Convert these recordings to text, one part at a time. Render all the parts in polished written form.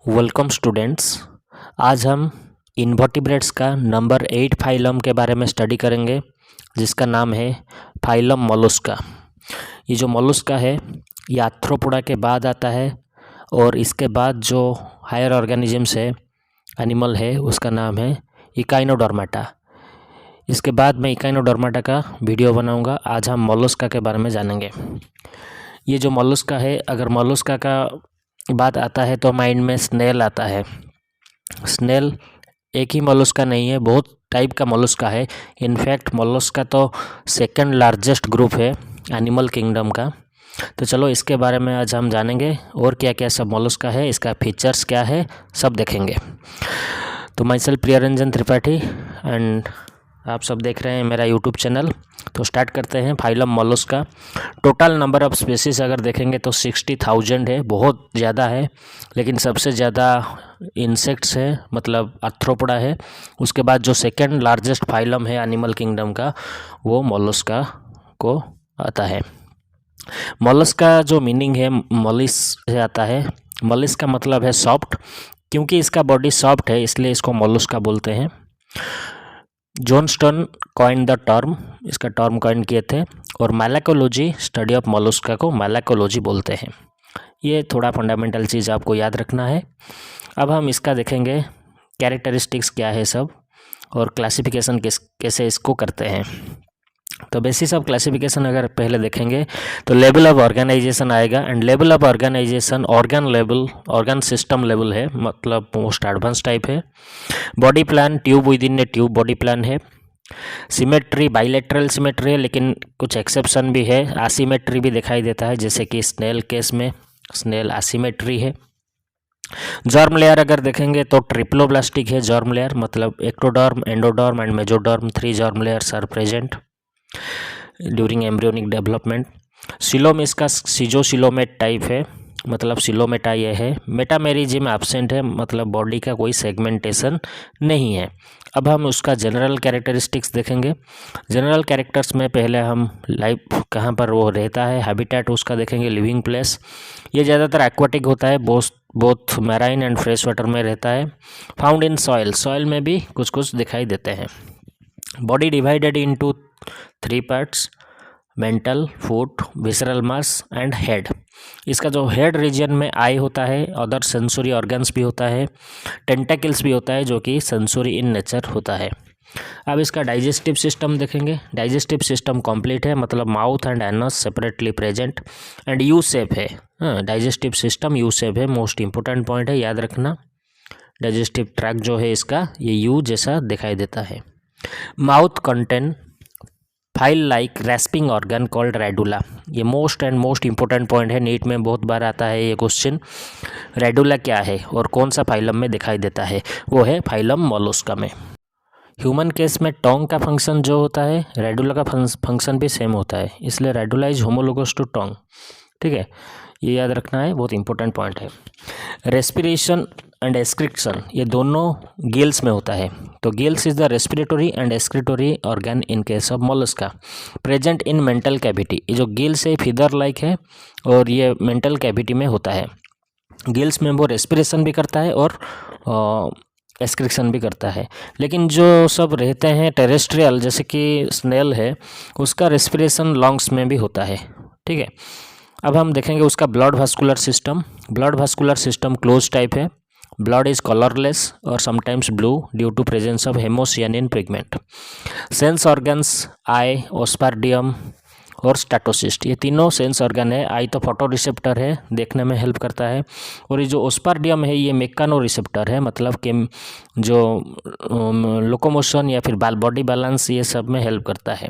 Welcome students. आज हम invertebrates का नंबर 8 फाइलम के बारे में स्टडी करेंगे, जिसका नाम है फाइलम मोलस्का। ये जो मोलस्का है ये आर्थ्रोपोडा के बाद आता है और इसके बाद जो हायर ऑर्गेनिजम्स है, एनिमल है, उसका नाम है इकाइनोडर्माटा। इसके बाद मैं इकाइनोडर्माटा का वीडियो बनाऊंगा। आज हम मोलस्का के बारे में जानेंगे। ये जो मोलस्का है, अगर मोलस्का का बात आता है तो माइंड में स्नेल आता है। स्नेल एक ही मोलस्का नहीं है, बहुत टाइप का मोलस्का है। इनफैक्ट मोलस्का तो सेकंड लार्जेस्ट ग्रुप है एनिमल किंगडम का। तो चलो इसके बारे में आज हम जानेंगे और क्या क्या सब मोलस्का है, इसका फीचर्स क्या है, सब देखेंगे। तो my self Priyaranjan Tripathi and आप सब देख रहे हैं मेरा यूट्यूब चैनल। तो स्टार्ट करते हैं। Phylum Mollusca. Total number of species अगर देखेंगे तो 60,000 है, बहुत ज़्यादा है। लेकिन सबसे ज़्यादा इंसेक्ट्स है, मतलब आर्थ्रोपोडा है। उसके बाद जो सेकंड लार्जेस्ट फाइलम है एनिमल किंगडम का, वो मोलस्का को आता है। मोलस्का जो मीनिंग है, मोलिस से आता है। मोलिस का मतलब है सॉफ्ट। क्योंकि इसका बॉडी सॉफ्ट है इसलिए इसको मोलस्का बोलते हैं। जॉनस्टन कॉइन द टर्म, इसका टर्म कॉइन किए थे। और मैलाकोलॉजी, स्टडी ऑफ मोलस्का को मैलाकोलॉजी बोलते हैं। ये थोड़ा फंडामेंटल चीज़ आपको याद रखना है। अब हम इसका देखेंगे कैरेक्टरिस्टिक्स क्या है सब, और क्लासिफिकेशन कैसे इसको करते हैं। तो बेसिस ऑफ क्लासिफिकेशन अगर पहले देखेंगे तो लेवल ऑफ ऑर्गेनाइजेशन आएगा। And level of organisation organ level, organ system level है, मतलब मोस्ट एडवांस टाइप है। Body plan, tube within a tube body plan है। सिमेट्री, बाइलेटरल सिमेट्री है, लेकिन कुछ एक्सेप्शन भी है। आसिमेट्री भी दिखाई देता है, जैसे कि स्नेल केस में स्नेल आसिमेट्री है। जर्म लेयर अगर देखेंगे तो ट्रिप्लोब्लास्टिक है जर्म लेयर, मतलब ectoderm, endoderm and mesoderm, 3 germ layers are present during embryonic development. Coelom इसका सीजोसिलोमेट टाइप है, मतलब सिलोमेटा ये है। मेटामेरिज्म एब्सेंट है, मतलब बॉडी का कोई सेगमेंटेशन नहीं है। अब हम उसका जनरल कैरेक्टरिस्टिक्स देखेंगे। जनरल कैरेक्टर्स में पहले हम लाइफ कहाँ पर वो रहता है, हैबिटेट उसका देखेंगे, लिविंग प्लेस। ये ज़्यादातर एक्वाटिक होता है, both marine and fresh water में रहता है। फाउंड इन सॉइल, सॉइल में भी कुछ कुछ दिखाई देते हैं। Body divided into 3 parts, mental, foot, visceral mass and head. इसका जो हेड रीजन में आई होता है, अदर सेंसरी ऑर्गन्स भी होता है, टेंटाकल्स भी होता है, जो कि सेंसरी इन नेचर होता है। अब इसका डाइजेस्टिव सिस्टम देखेंगे। डाइजेस्टिव सिस्टम कंप्लीट है, मतलब mouth and anus separately present and U shape है। डाइजेस्टिव सिस्टम यू शेप है, मोस्ट इंपॉर्टेंट पॉइंट है, याद रखना। डाइजेस्टिव ट्रैक्ट जो है इसका, ये यू जैसा दिखाई देता है। Mouth contain file like respiring organ called radula. ये मोस्ट इंपॉर्टेंट पॉइंट है, नीट में बहुत बार आता है ये क्वेश्चन। रेडुला क्या है और कौन सा फाइलम में दिखाई देता है, वो है फाइलम मोलस्का में। ह्यूमन केस में टोंग का फंक्शन जो होता है, रेडुला का फंक्शन भी सेम होता है, इसलिए radula is homologous to Tong. ठीक है, ये याद रखना है, बहुत इंपॉर्टेंट पॉइंट है। रेस्पिरेशन एंड एक्सक्रीशन, ये दोनों गिल्स में होता है। तो gills is the respiratory and excretory organ in case of Mollusca, present in mantle cavity. ये जो गिल्स है फिदर लाइक है और ये मेंटल कैविटी में होता है। गिल्स में वो रेस्पिरेशन भी करता है और एक्सक्रीशन भी करता है। लेकिन जो सब रहते हैं टेरेस्ट्रियल, जैसे कि स्नेल है, उसका रेस्पिरेशन लंग्स में भी होता है। ठीक है, अब हम देखेंगे उसका blood vascular system. Blood vascular system close type है। ब्लड इज कलरलेस और sometimes blue due to presence of haemocyanin pigment. Sense organs, eye, osphradium और स्टैटोसिस्ट, ये तीनों सेंस ऑर्गन है। आई तो फोटो रिसेप्टर है, देखने में हेल्प करता है। और ये जो ओस्पर्डियम है ये मेकानो रिसेप्टर है, मतलब कि जो लोकोमोशन या फिर बॉडी बैलेंस, ये सब में हेल्प करता है।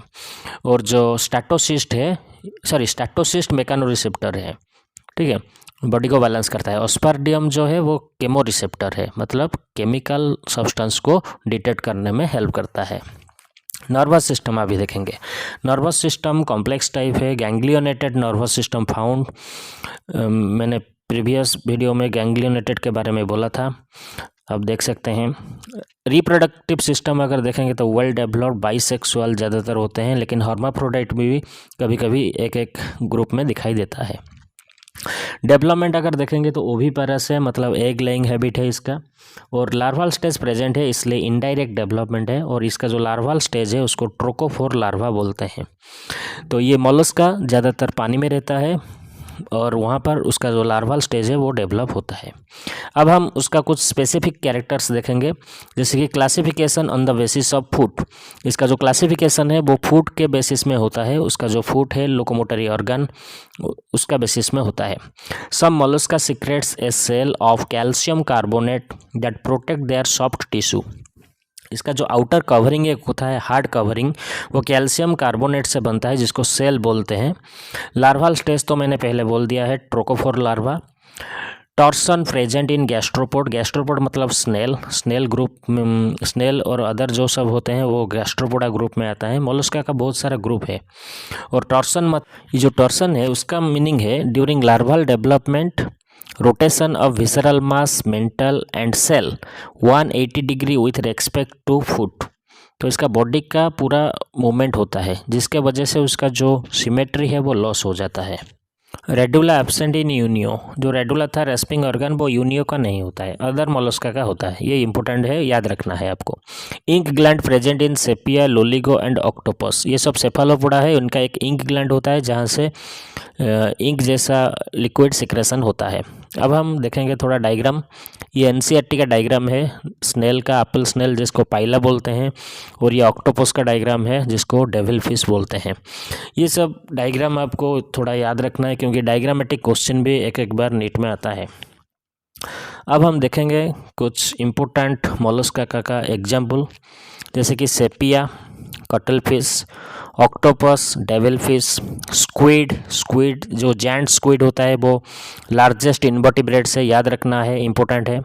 और जो स्टैटोसिस्ट मेकानो रिसेप्टर है। ठीक है, बॉडी को बैलेंस करता है। ओस्पर्डियम जो है वो केमो रिसेप्टर है, मतलब केमिकल सब्सटेंस को डिटेक्ट करने में हेल्प करता है। नर्वस सिस्टम अभी देखेंगे। नर्वस सिस्टम कॉम्प्लेक्स टाइप है, गैंग्लियोनेटेड नर्वस सिस्टम फाउंड। मैंने प्रीवियस वीडियो में गैंग्लियोनेटेड के बारे में बोला था, अब देख सकते हैं। रिप्रोडक्टिव सिस्टम अगर देखेंगे तो वेल डेवलप्ड, बाइसेक्सुअल ज़्यादातर होते हैं, लेकिन हर्माफ्रोडाइट भी कभी कभी एक ग्रुप में दिखाई देता है। डेवलपमेंट अगर देखेंगे तो ओविपारस है, मतलब एग लेइंग हैबिट है इसका, और लार्वाल स्टेज प्रेजेंट है, इसलिए इनडायरेक्ट डेवलपमेंट है। और इसका जो लार्वाल स्टेज है उसको ट्रोकोफोर लार्वा बोलते हैं। तो ये मोलस्का ज़्यादातर पानी में रहता है और वहाँ पर उसका जो लार्वाल स्टेज है वो डेवलप होता है। अब हम उसका कुछ स्पेसिफिक कैरेक्टर्स देखेंगे, जैसे कि classification on the basis of food. इसका जो क्लासिफिकेशन है वो फूड के बेसिस में होता है, उसका जो फूड है लोकोमोटरी ऑर्गन उसका बेसिस में होता है। Some mollusca secretes a shell of calcium carbonate that protect their soft tissue. इसका जो आउटर कवरिंग एक होता है हार्ड कवरिंग, वो कैल्शियम कार्बोनेट से बनता है जिसको सेल बोलते हैं। लार्वाल स्टेज तो मैंने पहले बोल दिया है, trochophore larva. Torsion present in gastropod. Gastropod मतलब स्नेल ग्रुप, स्नेल और अदर जो सब होते हैं वो गैस्ट्रोपोडा ग्रुप में आता है। मोलस्का का बहुत सारा ग्रुप है। और टॉर्सन ये जो टॉर्सन है उसका मीनिंग है during larval development rotation of visceral mass mantle and shell 180 degree with respect to foot. तो इसका बॉडी का पूरा मूवमेंट होता है जिसके वजह से उसका जो सिमेट्री है वो लॉस हो जाता है। Radula absent in Unio. जो रेडुला था रेस्पिंग ऑर्गन वो यूनियो का नहीं होता है, अदर मोलस्का का होता है। ये इंपॉर्टेंट है, याद रखना है आपको। Ink gland present in Sepia, Loligo and octopus. ये सब सेफालोपोडा है, उनका एक इंक ग्लैंड होता है जहाँ से इंक जैसा लिक्विड सिक्रेशन होता है। अब हम देखेंगे थोड़ा डायग्राम। ये एनसीईआरटी का डायग्राम है स्नेल का, एप्पल स्नेल जिसको पाइला बोलते हैं, और ये ऑक्टोपस का डायग्राम है जिसको डेविल फिश बोलते हैं। ये सब डायग्राम आपको थोड़ा याद रखना है क्योंकि डायग्रामेटिक क्वेश्चन भी एक एक बार नीट में आता है। अब हम देखेंगे कुछ इम्पोर्टेंट मोलस्का का एग्जाम्पल, जैसे कि sepia, cuttle fish, octopus, devil fish, squid जो जायंट स्क्विड होता है वो लार्जेस्ट इनवर्टिब्रेट से, याद रखना है, इंपॉर्टेंट है।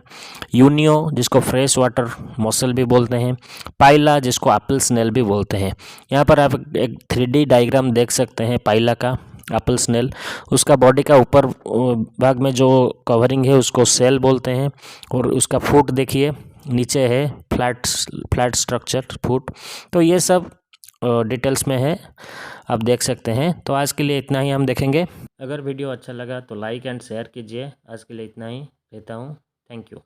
यूनियो जिसको फ्रेश वाटर मॉसल भी बोलते हैं, पाइला जिसको एप्पल स्नेल भी बोलते हैं। यहाँ पर आप एक 3D डायग्राम देख सकते हैं पाइला का, एप्पल स्नेल। उसका बॉडी का ऊपर भाग में जो कवरिंग है उसको सेल बोलते हैं, और उसका फुट देखिए नीचे है फ्लैट स्ट्रक्चर फुट। तो ये सब डिटेल्स में है, आप देख सकते हैं। तो आज के लिए इतना ही हम देखेंगे। अगर वीडियो अच्छा लगा तो लाइक एंड शेयर कीजिए। आज के लिए इतना ही, रहता हूँ। Thank you.